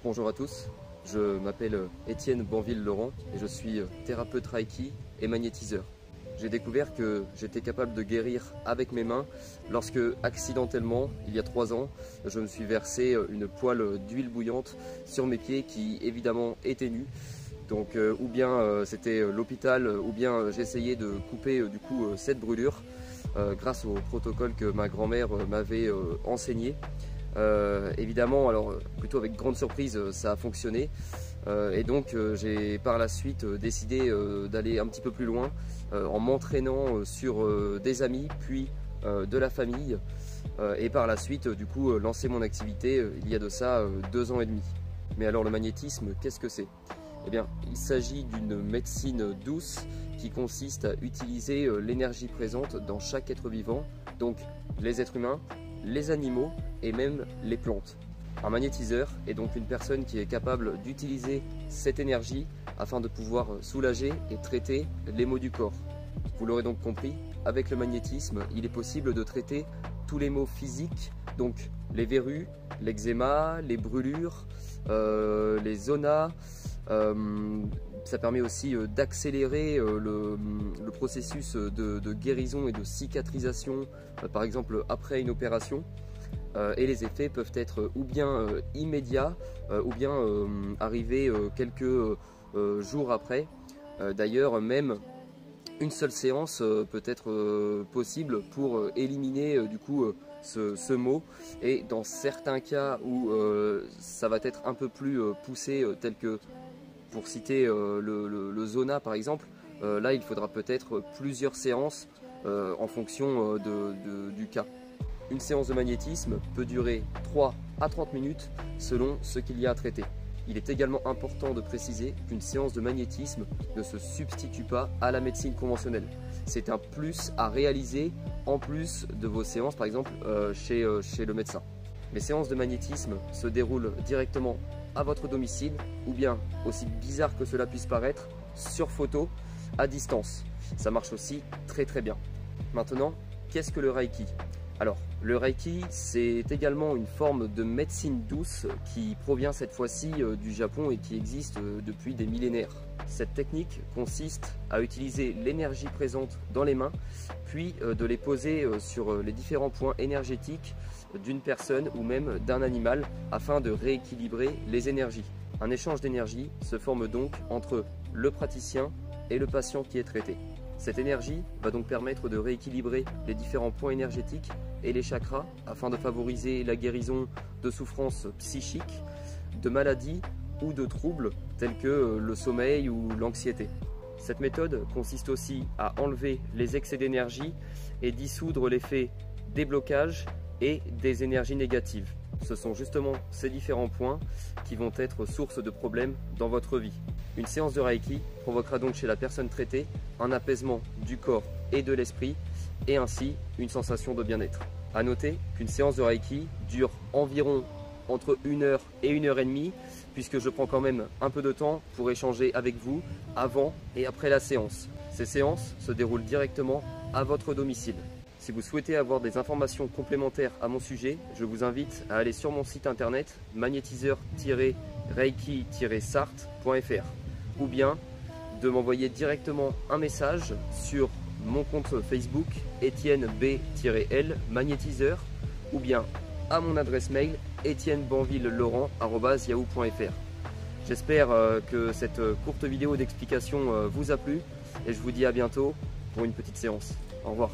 Bonjour à tous, je m'appelle Étienne Banville-Laurent et je suis thérapeute Reiki et magnétiseur. J'ai découvert que j'étais capable de guérir avec mes mains lorsque, accidentellement, il y a 3 ans, je me suis versé une poêle d'huile bouillante sur mes pieds qui évidemment étaient nus. Donc ou bien c'était l'hôpital ou bien j'essayais de couper du coup cette brûlure grâce au protocole que ma grand-mère m'avait enseigné. Évidemment, alors plutôt avec grande surprise, ça a fonctionné et donc j'ai par la suite décidé d'aller un petit peu plus loin en m'entraînant sur des amis puis de la famille et par la suite du coup lancer mon activité il y a de ça 2 ans et demi. Mais alors le magnétisme, qu'est-ce que c'est? Eh bien, il s'agit d'une médecine douce qui consiste à utiliser l'énergie présente dans chaque être vivant, donc les êtres humains, les animaux et même les plantes. Un magnétiseur est donc une personne qui est capable d'utiliser cette énergie afin de pouvoir soulager et traiter les maux du corps. Vous l'aurez donc compris, avec le magnétisme, il est possible de traiter tous les maux physiques, donc les verrues, l'eczéma, les brûlures, les zonas. Ça permet aussi d'accélérer le processus de guérison et de cicatrisation, par exemple après une opération. Et les effets peuvent être ou bien immédiats ou bien arriver quelques jours après. D'ailleurs, même une seule séance peut être possible pour éliminer du coup ce mot, et dans certains cas où ça va être un peu plus poussé, tel que pour citer le zona par exemple, là il faudra peut-être plusieurs séances en fonction du cas. Une séance de magnétisme peut durer 3 à 30 minutes selon ce qu'il y a à traiter. Il est également important de préciser qu'une séance de magnétisme ne se substitue pas à la médecine conventionnelle. C'est un plus à réaliser en plus de vos séances, par exemple chez le médecin. Les séances de magnétisme se déroulent directement à votre domicile ou bien, aussi bizarre que cela puisse paraître, sur photo, à distance. Ça marche aussi très bien. Maintenant, qu'est-ce que le Reiki ? Alors, le Reiki, c'est également une forme de médecine douce qui provient cette fois-ci du Japon et qui existe depuis des millénaires. Cette technique consiste à utiliser l'énergie présente dans les mains, puis de les poser sur les différents points énergétiques d'une personne ou même d'un animal afin de rééquilibrer les énergies. Un échange d'énergie se forme donc entre le praticien et le patient qui est traité. Cette énergie va donc permettre de rééquilibrer les différents points énergétiques et les chakras afin de favoriser la guérison de souffrances psychiques, de maladies ou de troubles tels que le sommeil ou l'anxiété. Cette méthode consiste aussi à enlever les excès d'énergie et dissoudre l'effet des blocages et des énergies négatives. Ce sont justement ces différents points qui vont être source de problèmes dans votre vie. Une séance de Reiki provoquera donc chez la personne traitée un apaisement du corps et de l'esprit et ainsi une sensation de bien-être. A noter qu'une séance de Reiki dure environ entre 1 heure et 1 heure et demie, puisque je prends quand même un peu de temps pour échanger avec vous avant et après la séance. Ces séances se déroulent directement à votre domicile. Si vous souhaitez avoir des informations complémentaires à mon sujet, je vous invite à aller sur mon site internet magnétiseur-reiki-sarthe.fr ou bien de m'envoyer directement un message sur mon compte Facebook Étienne B-L magnétiseur ou bien à mon adresse mail etiennebanvillelaurent@yahoo.fr. J'espère que cette courte vidéo d'explication vous a plu et je vous dis à bientôt pour une petite séance. Au revoir.